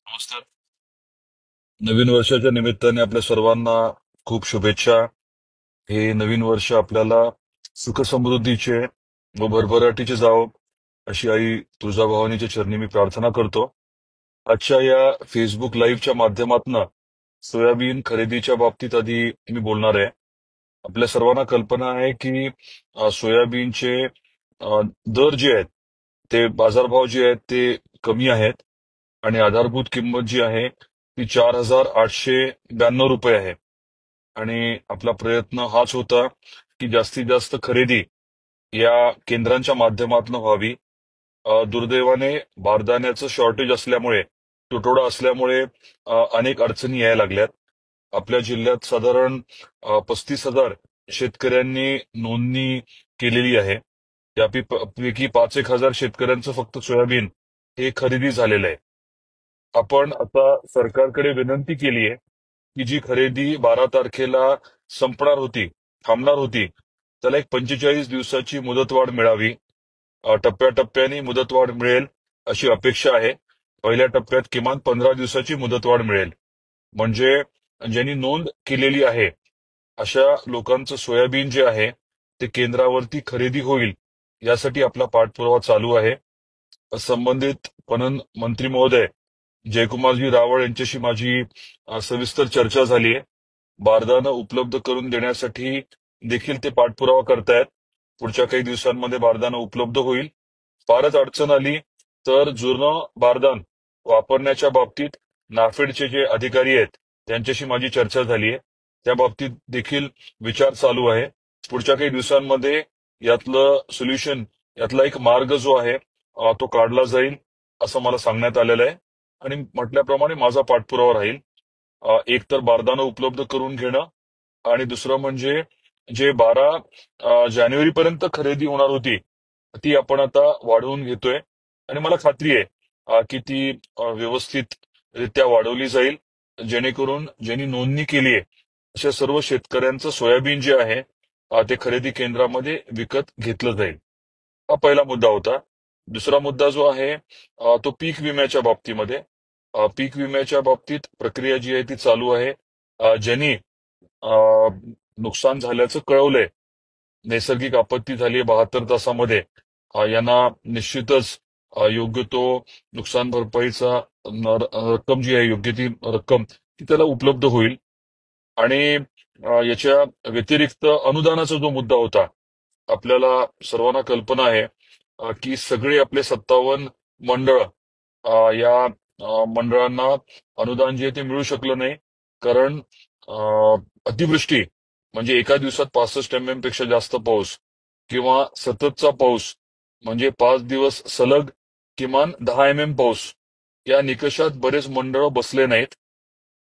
नमस्कार. नवीन वर्षाच्या निमित्ताने आपल्या सर्वांना खूप शुभेच्छा. हे नवीन वर्ष आपल्याला सुखसमृद्धीचे व भरभराटीचे जावो अशी आई तुळजाभवानीच्या चरणी मी प्रार्थना करतो. आजच्या या फेसबुक लाईव्हच्या माध्यमातून सोयाबीन खरेदीच्या बाबतीत आधी मी बोलणार आहे. आपल्या सर्वांना कल्पना आहे की सोयाबीनचे दर जे आहेत ते बाजारभाव जे आहेत ते कमी आहेत आणि आधारभूत किंमत जी आहे ती 4,892 रुपये आहे. आणि आपला प्रयत्न हाच होता की जास्तीत जास्त खरेदी या केंद्रांच्या माध्यमातून व्हावी. दुर्दैवाने बारदाण्याचं शॉर्टेज असल्यामुळे, तुटवडा असल्यामुळे अनेक अडचणी यायला लागल्यात. आपल्या जिल्ह्यात साधारण 35,000 शेतकऱ्यांनी नोंदणी केलेली आहे. त्यापैकी 5,000 शेतकऱ्यांचं फक्त सोयाबीन हे खरेदी झालेलं आहे. आपण आता सरकारकडे विनंती केली आहे की जी खरेदी 12 तारखेला संपणार होती, थांबणार होती, त्याला एक 45 दिवसाची मुदतवाढ मिळावी. टप्प्याटप्प्याने मुदतवाढ मिळेल अशी अपेक्षा आहे. पहिल्या टप्प्यात किमान 15 दिवसाची मुदतवाढ मिळेल. म्हणजे ज्यांनी नोंद केलेली आहे अशा लोकांचं सोयाबीन जे आहे ते केंद्रावरती खरेदी होईल यासाठी आपला पाठपुरावा चालू आहे. संबंधित पणन मंत्री महोदय जयकुमारजी रावळ यांच्याशी माझी सविस्तर चर्चा झाली आहे. बारदाना उपलब्ध करून देण्यासाठी देखील ते पाठपुरावा करतायत. पुढच्या काही दिवसांमध्ये बारदाना उपलब्ध होईल. फारच अडचण आली तर जुनं बारदान वापरण्याच्या बाबतीत नाफेडचे जे अधिकारी आहेत त्यांच्याशी माझी चर्चा झाली आहे. त्या बाबतीत देखील विचार चालू आहे. पुढच्या काही दिवसांमध्ये यातलं सोल्युशन, यातला एक मार्ग जो आहे तो काढला जाईल असं मला सांगण्यात आलेलं आहे. आणि म्हटल्याप्रमाणे माझा पाठपुरावा राहील. एक तर बारदाना उपलब्ध करून घेणं आणि दुसरं म्हणजे जे 12 जानेवारीपर्यंत खरेदी होणार होती ती आपण आता वाढवून घेतोय आणि मला खात्री आहे की ती व्यवस्थितरित्या वाढवली जाईल, जेणेकरून ज्यांनी नोंदणी केली आहे अशा सर्व शेतकऱ्यांचं सोयाबीन जे आहे ते खरेदी केंद्रामध्ये विकत घेतलं जाईल. हा पहिला मुद्दा होता. दुसरा मुद्दा जो आहे तो पीक विम्याच्या बाबतीमध्ये. पीक विम्याच्या बाबतीत प्रक्रिया जी आहे ती चालू आहे. ज्यांनी नुकसान झाल्याचं कळवलंय, नैसर्गिक आपत्ती झाली 72 तासामध्ये, यांना निश्चितच योग्य तो नुकसान भरपाईचा रक्कम जी आहे, योग्य ती रक्कम ती त्याला उपलब्ध होईल. आणि याच्या व्यतिरिक्त अनुदानाचा जो मुद्दा होता, आपल्याला सर्वांना कल्पना आहे की सगळे आपले 57 मंडळ, या मंडळांना अनुदान जे आहे ते मिळू शकलं नाही. कारण अतिवृष्टी म्हणजे एका दिवसात 65 पेक्षा जास्त पाऊस किंवा सततचा पाऊस म्हणजे 5 दिवस सलग किमान 10 पाऊस, या निकषात बरेच मंडळ बसले नाहीत.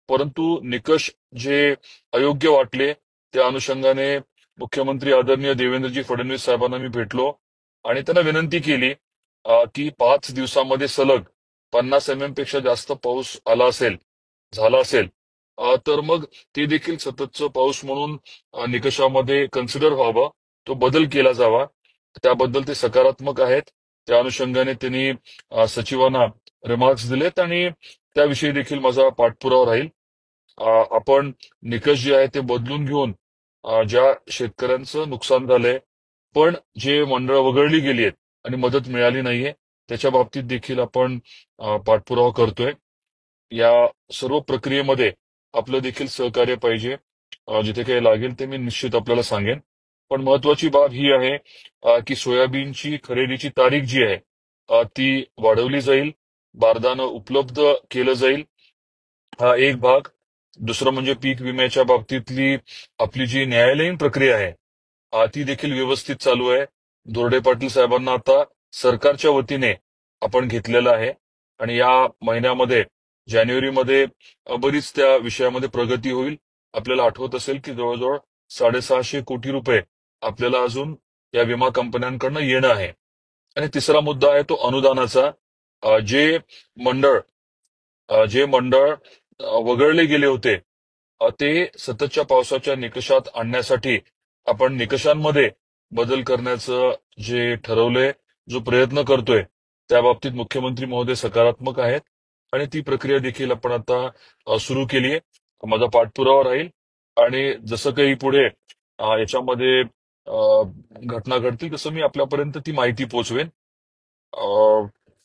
परंतु निकष जे अयोग्य वाटले त्या अनुषंगाने मुख्यमंत्री आदरणीय देवेंद्रजी फडणवीस साहेबांना मी भेटलो आणि त्यांना विनंती केली की 5 दिवसामध्ये सलग 50 पेक्षा जास्त पाऊस आला असेल, झाला असेल, तर मग ते देखील सततचं पाऊस म्हणून निकषामध्ये कन्सिडर व्हावं, तो बदल केला जावा. त्याबद्दल ते सकारात्मक आहेत. त्या अनुषंगाने त्यांनी सचिवांना रिमार्क्स दिलेत आणि त्याविषयी देखील माझा पाठपुरावा राहील. आपण निकष जे आहे ते बदलून घेऊन ज्या शेतकऱ्यांचं नुकसान झालंय पण जे मंडळ वगळली गेली आहेत आणि मदत मिळाली नाहीये त्याच्या बाबतीत देखील आपण पाठपुरावा करतोय. या सर्व प्रक्रियेमध्ये आपलं देखील सहकार्य पाहिजे. जिथे काही लागेल ते मी निश्चित आपल्याला सांगेन. पण महत्वाची बाब ही आहे की सोयाबीनची खरेदीची तारीख जी आहे ती वाढवली जाईल, बारदाना उपलब्ध केलं जाईल. हा एक भाग. दुसरं म्हणजे पीक विम्याच्या बाबतीतली आपली जी न्यायालयीन प्रक्रिया आहे ती देखील व्यवस्थित चालू आहे. दोर्डे पाटील साहेबांना आता सरकारच्या वतीने आपण घेतलेलं आहे आणि या महिन्यामध्ये, जानेवारीमध्ये बरीच त्या विषयामध्ये प्रगती होईल. आपल्याला आठवत असेल की जवळजवळ 650 कोटी रुपये आपल्याला अजून या विमा कंपन्यांकडनं येणं आहे. आणि तिसरा मुद्दा आहे तो अनुदानाचा. जे मंडळ वगळले गेले होते ते सततच्या पावसाच्या निकषात आणण्यासाठी आपण निकषांमध्ये बदल करण्याचं जे ठरवलंय, जो प्रयत्न करतोय, त्या बाबतीत मुख्यमंत्री महोदय सकारात्मक आहेत आणि ती प्रक्रिया देखील आपण आता सुरू केली आहे. माझा पाठपुरावा राहील आणि जसं काही पुढे याच्यामध्ये घटना घडतील तसं मी आपल्यापर्यंत ती माहिती पोहोचवेन.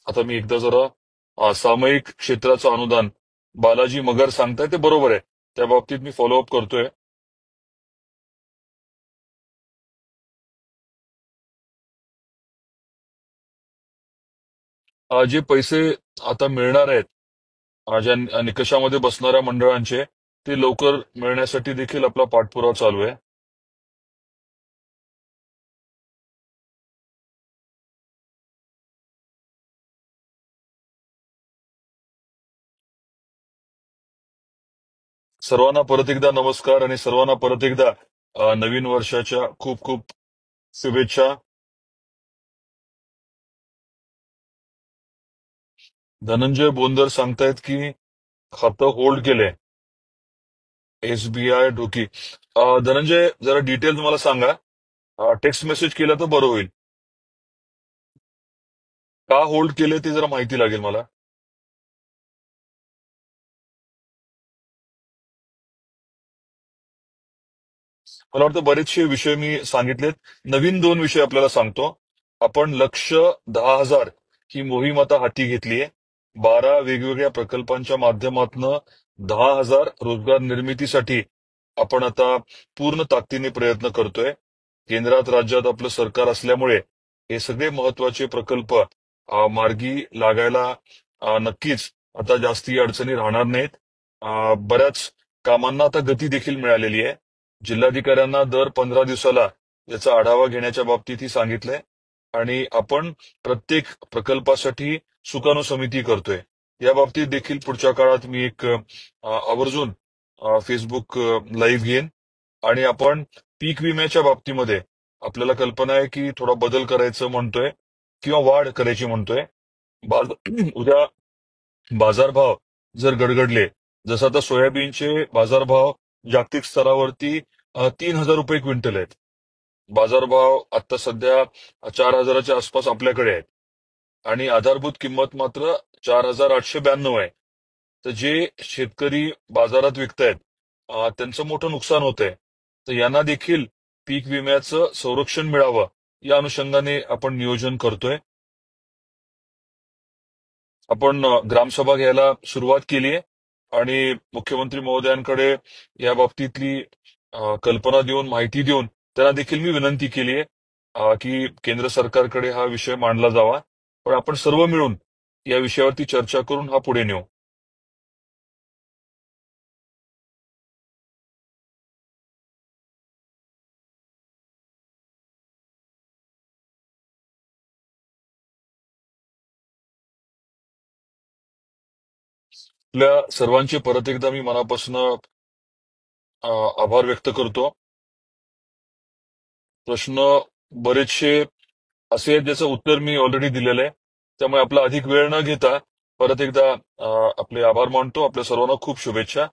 आता मी एकदा जरा सामायिक क्षेत्राचं अनुदान बालाजी मगर सांगताय ते बरोबर आहे. त्या बाबतीत मी फॉलोअप करतोय. जे पैसे आता मिळणार आहेत ज्या निकषामध्ये बसणाऱ्या मंडळांचे ते लवकर मिळण्यासाठी देखील आपला पाठपुरावा चालू आहे. सर्वांना परत एकदा नमस्कार आणि सर्वांना परत एकदा नवीन वर्षाच्या खूप खूप शुभेच्छा. धनंजय बोंदर सांगतायत की खातं होल्ड केलंय SBI ढोकी. धनंजय जरा डिटेल मला सांगा. टेक्स्ट मेसेज केला तर बरं होईल. का होल्ड केले ते जरा माहिती लागेल मला. मला वाटतं बरेचसे विषय मी सांगितलेत. नवीन 2 विषय आपल्याला सांगतो. आपण लक्ष 10,000 ही मोहीम आता हाती घेतलीय. 12 वेगवेगळ्या प्रकल्पांच्या माध्यमातून 10,000 रोजगार निर्मितीसाठी आपण आता पूर्ण ताकदीने प्रयत्न करतोय. केंद्रात राज्यात आपलं सरकार असल्यामुळे हे सगळे महत्वाचे प्रकल्प मार्गी लागायला नक्कीच आता जास्ती अडचणी राहणार नाहीत. बऱ्याच कामांना आता गती देखील मिळालेली आहे. जिल्हाधिकाऱ्यांना दर 15 दिवसाला याचा आढावा घेण्याच्या बाबतीतही सांगितलंय आणि आपण प्रत्येक प्रकल्पासाठी सुकाणू समिती करतोय. या बाबतीत देखील पुढच्या काळात मी एक आवर्जून फेसबुक लाईव्ह घेईन आणि आपण पीक विम्याच्या बाबतीमध्ये आपल्याला कल्पना आहे की थोडा बदल करायचं म्हणतोय किंवा वाढ करायची म्हणतोय. उद्या बाजारभाव जर गडगडले, जसं आता सोयाबीनचे बाजारभाव जागतिक स्तरावरती 3,000 रुपये क्विंटल आहेत. बाजारभाव आता सध्या 4,000च्या आसपास आपल्याकडे आहेत आणि आधारभूत किंमत मात्र 4,892 आहे. तर जे शेतकरी बाजारात विकतायत त्यांचं मोठं नुकसान होतंय. तर यांना देखील पीक विम्याचं संरक्षण मिळावं या अनुषंगाने आपण नियोजन करतोय. आपण ग्रामसभा घ्यायला सुरुवात केली आहे आणि मुख्यमंत्री महोदयांकडे या बाबतीतली कल्पना देऊन माहिती देऊन त्यांना देखील मी विनंती केली आहे की केंद्र सरकारकडे हा विषय मांडला जावा. पण आपण सर्व मिळून या विषयावरती चर्चा करून हा पुढे नेऊ. आपल्या सर्वांचे परत एकदा मी मनापासून आभार व्यक्त करतो. प्रश्न बरेचसे असे आहेत ज्याचं उत्तर मी ऑलरेडी दिलेलं आहे. त्यामुळे आपला अधिक वेळ न घेता परत एकदा आपले आभार मानतो. आपल्या सर्वांना खूप शुभेच्छा.